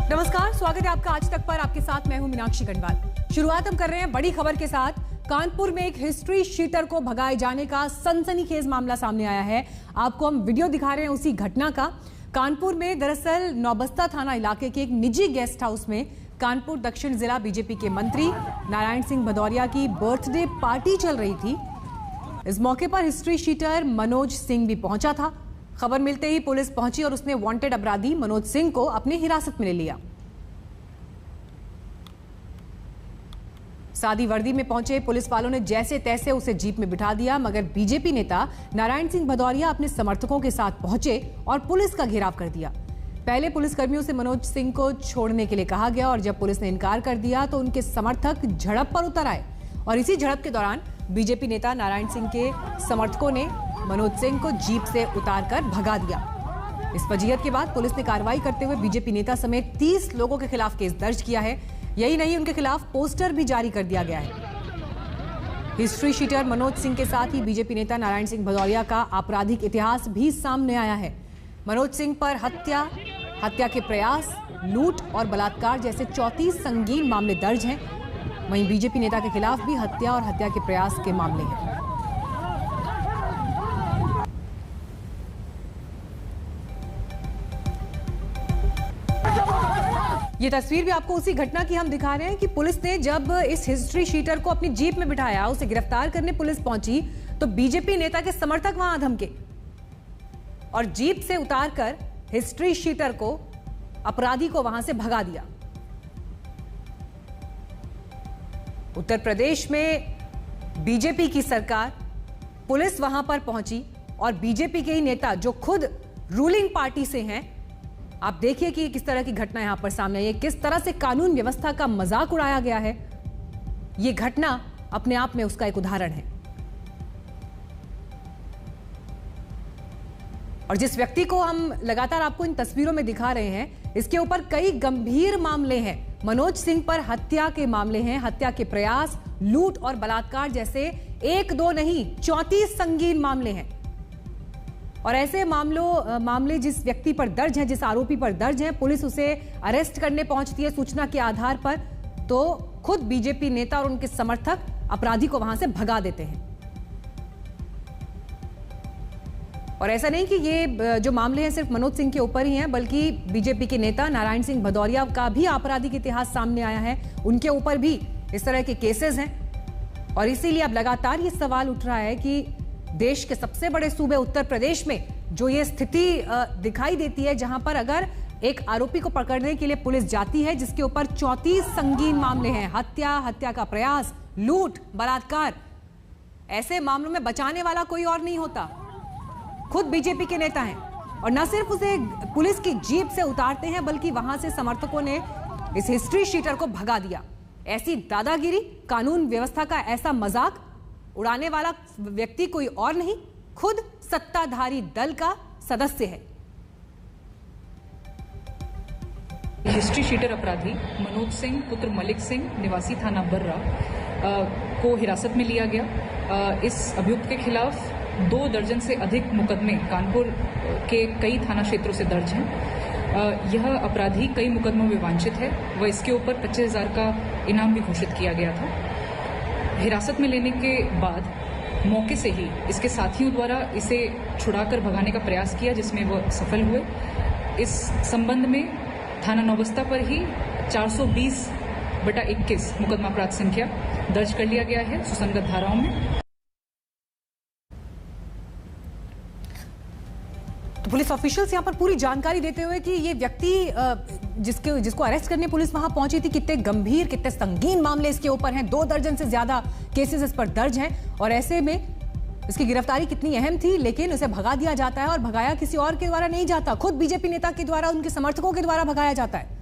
नमस्कार, स्वागत है आपका आज तक पर। आपके साथ मैं हूं मीनाक्षी गढ़वाल। शुरुआत हम कर रहे हैं बड़ी खबर के साथ। कानपुर में एक हिस्ट्री शीटर को भगाए जाने का सनसनीखेज मामला सामने आया है। आपको हम वीडियो दिखा रहे हैं उसी घटना का। कानपुर में दरअसल नौबस्ता थाना इलाके के एक निजी गेस्ट हाउस में कानपुर दक्षिण जिला बीजेपी के मंत्री नारायण सिंह भदौरिया की बर्थडे पार्टी चल रही थी। इस मौके पर हिस्ट्री शीटर मनोज सिंह भी पहुंचा था। खबर मिलते ही पुलिस पहुंची और उसने वांटेड अपराधी मनोज सिंह को अपनी हिरासत में ले लिया। सादी वर्दी में पहुंचे पुलिस वालों ने जैसे तैसे उसे जीप में बिठा दिया, मगर बीजेपी नेता नारायण सिंह भदौरिया अपने समर्थकों के साथ पहुंचे और पुलिस का घेराव कर दिया। पहले पुलिसकर्मियों से मनोज सिंह को छोड़ने के लिए कहा गया और जब पुलिस ने इनकार कर दिया तो उनके समर्थक झड़प पर उतर आए और इसी झड़प के दौरान बीजेपी नेता नारायण सिंह के समर्थकों ने मनोज सिंह को जीप से उतारकर भगा दिया। इस फजीयत के बाद पुलिस ने कार्रवाई करते हुए बीजेपी नेता समेत 30 लोगों के खिलाफ केस दर्ज किया है। यही नहीं, उनके खिलाफ पोस्टर भी जारी कर दिया गया है। हिस्ट्री शीटर मनोज सिंह के साथ ही बीजेपी नेता नारायण सिंह भदौरिया का आपराधिक इतिहास भी सामने आया है। मनोज सिंह पर हत्या के प्रयास, लूट और बलात्कार जैसे 34 संगीन मामले दर्ज हैं। वहीं बीजेपी नेता के खिलाफ भी हत्या और हत्या के प्रयास के मामले हैं। ये तस्वीर भी आपको उसी घटना की हम दिखा रहे हैं कि पुलिस ने जब इस हिस्ट्री शीटर को अपनी जीप में बिठाया, उसे गिरफ्तार करने पुलिस पहुंची तो बीजेपी नेता के समर्थक वहां धमके और जीप से उतारकर हिस्ट्री शीटर को, अपराधी को वहां से भगा दिया। उत्तर प्रदेश में बीजेपी की सरकार, पुलिस वहां पर पहुंची और बीजेपी के ही नेता जो खुद रूलिंग पार्टी से हैं, आप देखिए कि किस तरह की घटना यहां पर सामने आई है, किस तरह से कानून व्यवस्था का मजाक उड़ाया गया है। यह घटना अपने आप में उसका एक उदाहरण है। और जिस व्यक्ति को हम लगातार आपको इन तस्वीरों में दिखा रहे हैं, इसके ऊपर कई गंभीर मामले हैं। मनोज सिंह पर हत्या के मामले हैं, हत्या के प्रयास, लूट और बलात्कार जैसे 1-2 नहीं 34 संगीन मामले हैं। और ऐसे मामले जिस व्यक्ति पर दर्ज हैं, जिस आरोपी पर दर्ज हैं, पुलिस उसे अरेस्ट करने पहुंचती है सूचना के आधार पर, तो खुद बीजेपी नेता और उनके समर्थक अपराधी को वहां से भगा देते हैं। और ऐसा नहीं कि ये जो मामले हैं सिर्फ मनोज सिंह के ऊपर ही हैं, बल्कि बीजेपी के नेता नारायण सिंह भदौरिया का भी आपराधिक इतिहास सामने आया है। उनके ऊपर भी इस तरह के केसेस हैं और इसीलिए अब लगातार ये सवाल उठ रहा है कि देश के सबसे बड़े सूबे उत्तर प्रदेश में जो ये स्थिति दिखाई देती है, जहां पर अगर एक आरोपी को पकड़ने के लिए पुलिस जाती है जिसके ऊपर 34 संगीन मामले हैं, हत्या का प्रयास, लूट, बलात्कार, ऐसे मामलों में बचाने वाला कोई और नहीं होता, खुद बीजेपी के नेता हैं। और न सिर्फ उसे पुलिस की जीप से उतारते हैं, बल्कि वहां से समर्थकों ने इस हिस्ट्री शीटर को भगा दिया। ऐसी दादागिरी, कानून व्यवस्था का ऐसा मजाक उड़ाने वाला व्यक्ति कोई और नहीं, खुद सत्ताधारी दल का सदस्य है। हिस्ट्री शीटर अपराधी मनोज सिंह पुत्र मलिक सिंह निवासी थाना बर्रा को हिरासत में लिया गया। इस अभियुक्त के खिलाफ 2 दर्जन से अधिक मुकदमे कानपुर के कई थाना क्षेत्रों से दर्ज हैं। यह अपराधी कई मुकदमों में वांछित है व इसके ऊपर 25,000 का इनाम भी घोषित किया गया था। हिरासत में लेने के बाद मौके से ही इसके साथियों द्वारा इसे छुड़ाकर भगाने का प्रयास किया, जिसमें वह सफल हुए। इस संबंध में थाना नौबस्ता पर ही 420/21 मुकदमा अपराध संख्या दर्ज कर लिया गया है सुसंगत धाराओं में। तो पुलिस ऑफिशियल्स यहां पर पूरी जानकारी देते हुए कि ये व्यक्ति जिसको अरेस्ट करने पुलिस वहां पहुंची थी, कितने गंभीर, कितने संगीन मामले इसके ऊपर हैं, 2 दर्जन से ज्यादा केसेस इस पर दर्ज हैं और ऐसे में इसकी गिरफ्तारी कितनी अहम थी। लेकिन उसे भगा दिया जाता है और भगाया किसी और के द्वारा नहीं जाता, खुद बीजेपी नेता के द्वारा, उनके समर्थकों के द्वारा भगाया जाता है।